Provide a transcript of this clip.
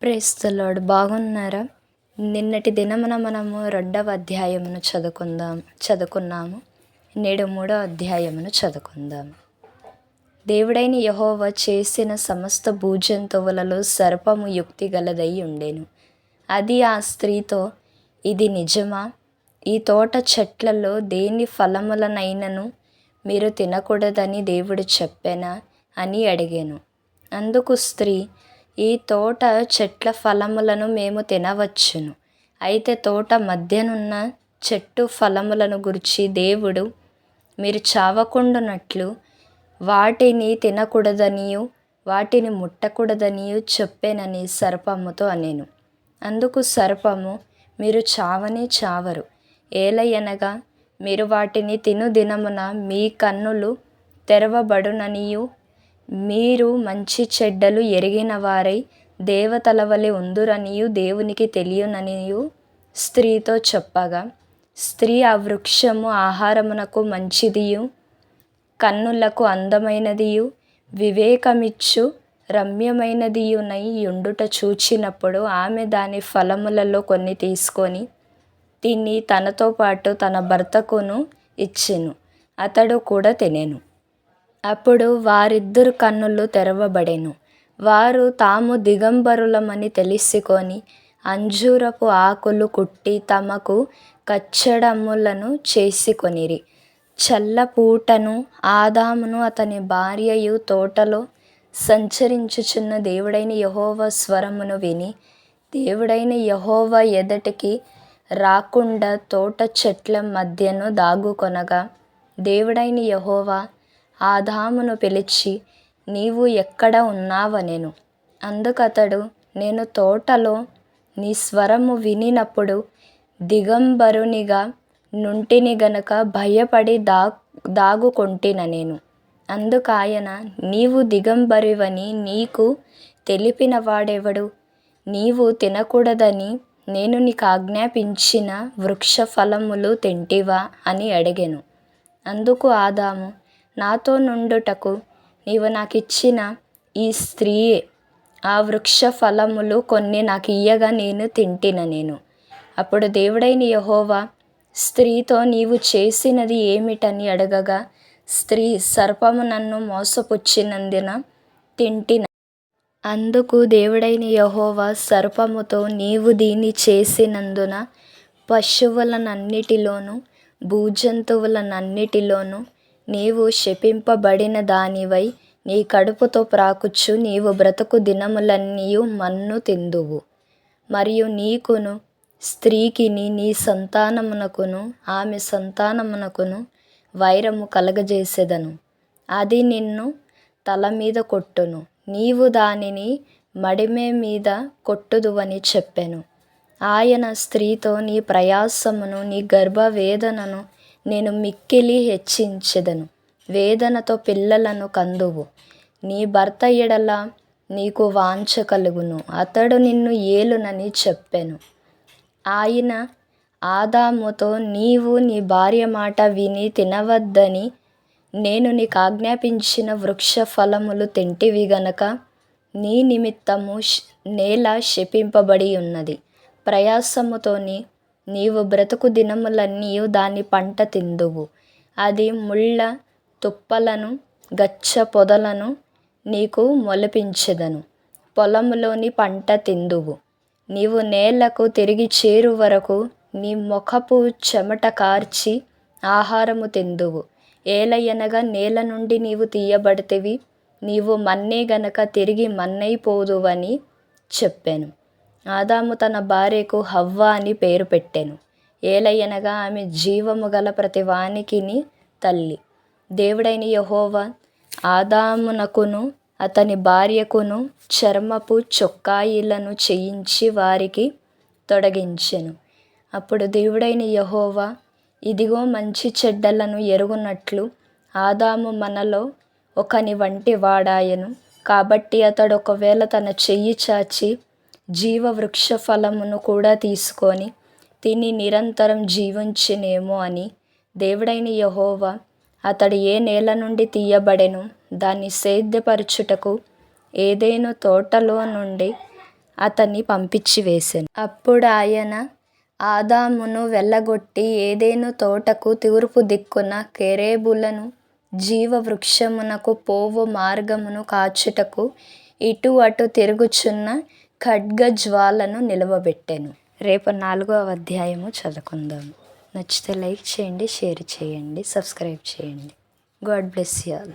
Praise the lord. బాగున్నారా? నిన్నటి దినమున మనము 2వ అధ్యాయమును చదువుకున్నాము. నేడు 3వ అధ్యాయమును చదువుకుందాం. దేవుడైన యెహోవా చేసిన సమస్త భూజంతువులలో సర్పము యుక్తి గలదై ఉండెను. అది ఆ స్త్రీతో, ఇది నిజమా? ఈ తోట చెట్లలో దేని ఫలములనైనను మీరు తినకూడదని దేవుడు చెప్పెనా అని అడిగెను. అందుకు స్త్రీ, ఈ తోట చెట్ల ఫలములను మేము తినవచ్చును. అయితే తోట మధ్యనున్న చెట్టు ఫలములను గురించి దేవుడు మీరు చావకుండునట్లు వాటిని తినకూడదనియు వాటిని ముట్టకూడదనియు చెప్పెనని సర్పముతో అనెను. అందుకు సర్పము, మీరు చావనే చావరు. ఏలయనగా మీరు వాటిని తిను దినమున మీ కన్నులు తెరవబడుననియు మీరు మంచి చెడ్డలు ఎరిగిన వారై దేవతల వలె ఉందురనియు దేవునికి తెలియననియు స్త్రీతో చెప్పగా, స్త్రీ ఆ వృక్షము ఆహారమునకు మంచిదియు కన్నులకు అందమైనదియు వివేకమిచ్చు రమ్యమైనదియునై యుండుట చూచినప్పుడు ఆమె దాని ఫలములలో కొన్ని తీసుకొని తిని తనతో పాటు తన భర్తకును ఇచ్చెను. అతడు కూడా తినెను. అప్పుడు వారిద్దరు కన్నులు తెరవబడెను. వారు తాము దిగంబరులమని తెలిసికొని అంజూరపు ఆకులు కుట్టి తమకు కచ్చడములను చేసుకొనిరి. చల్లపూటను ఆదామును అతని భార్యయు తోటలో సంచరించుచున్న దేవుడైన యెహోవా స్వరమును విని, దేవుడైన యెహోవా ఎదుటికి రాకుండా తోట చెట్ల మధ్యను దాగుకొనగా, దేవుడైన యెహోవా ఆదామును పిలిచి, నీవు ఎక్కడ ఉన్నావనెను. అందుకతడు, నేను తోటలో నీ స్వరము వినినప్పుడు దిగంబరునిగా నుంటిని గనుక భయపడి దాగుకొంటిననెను. అందుకాయన, నీవు దిగంబరివని నీకు తెలిపిన వాడెవడు? నీవు తినకూడదని నేను నీకు ఆజ్ఞాపించిన వృక్ష ఫలములు తింటివా అని అడిగెను. అందుకు ఆదాము, నాతో నుండుటకు నీవు నాకిచ్చిన ఈ స్త్రీయే ఆ వృక్ష ఫలములు కొన్ని నాకు ఇయ్యగా నేను తింటిననెను. అప్పుడు దేవుడైన యెహోవా స్త్రీతో, నీవు చేసినది ఏమిటని అడగగా, స్త్రీ, సర్పము నన్ను మోసపుచ్చినందున తింటిన. అందుకు దేవుడైన యెహోవా సర్పముతో, నీవు దీన్ని చేసినందున పశువులనన్నిటిలోను భూజంతువులనన్నిటిలోను నీవు శపింపబడిన దానివై నీ కడుపుతో ప్రాకుచు నీవు బ్రతుకు దినములన్నీయు మన్ను తిందువు. మరియు నీకును స్త్రీకిని నీ సంతానమునకును ఆమె సంతానమునకును వైరము కలగజేసెదను. అది నిన్ను తల మీద కొట్టును, నీవు దానిని మడిమె మీద కొట్టుదువని చెప్పెను. ఆయన స్త్రీతో, నీ ప్రయాసమును నీ గర్భవేదనను నేను మిక్కిలి హెచ్చించెదను. వేదనతో పిల్లలను కందువు. నీ భర్త ఎడల నీకు వాంఛ కలుగును, అతడు నిన్ను ఏలునని చెప్పెను. ఆయన ఆదాముతో, నీవు నీ భార్య మాట విని తినవద్దని నేను నీకు ఆజ్ఞాపించిన వృక్ష ఫలములు తింటివి గనక నీ నిమిత్తము నేల శపింపబడి ఉన్నది. ప్రయాసముతోని నీవు బ్రతుకు దినములన్నీయు దాని పంట తిందువు. అది ముళ్ళ తుప్పలను గచ్చ పొదలను నీకు మొలిపించెదను. పొలములోని పంట తిందువు. నీవు నేలకు తిరిగి చేరు వరకు నీ ముఖపు చెమట కార్చి ఆహారము తిందువు. ఏలయనగా నేల నుండి నీవు తీయబడితివి, నీవు మన్నే గనక తిరిగి మన్నైపోదువని చెప్పెను. ఆదాము తన భార్యకు హవ్వ అని పేరు పెట్టెను. ఏలయనగా ఆమె జీవము గల ప్రతి వానికిని తల్లి. దేవుడైన యెహోవా ఆదామునకును అతని భార్యకును చర్మపు చొక్కాయిలను చేయించి వారికి తొడిగించెను. అప్పుడు దేవుడైన యెహోవా, ఇదిగో మంచి చెడ్డలను ఎరుగునట్లు ఆదాము మనలో ఒకని వంటి వాడాయను. కాబట్టి అతడు ఒకవేళ తన చెయ్యి చాచి జీవ వృక్ష ఫలమును కూడా తీసుకొని తిని నిరంతరం జీవించునేమో అని దేవుడైన యెహోవా అతడు ఏ నేల నుండి తీయబడెను దాన్ని సేద్యపరచుటకు ఏదెను తోటలో నుండి అతన్ని పంపించి వేసెను. అప్పుడు ఆయన ఆదామును వెళ్ళగొట్టి ఏదెను తోటకు తూర్పు దిక్కున కెరూబులను జీవవృక్షమునకు పోవు మార్గమును కాచుటకు ఇటు అటు తిరుగుచున్న ఖడ్గజ్వాలను నిలవబెట్టెను. రేపు 4వ అధ్యాయము చదువుకుందాం. నచ్చితే లైక్ చేయండి, షేర్ చేయండి, సబ్స్క్రైబ్ చేయండి. God bless you all.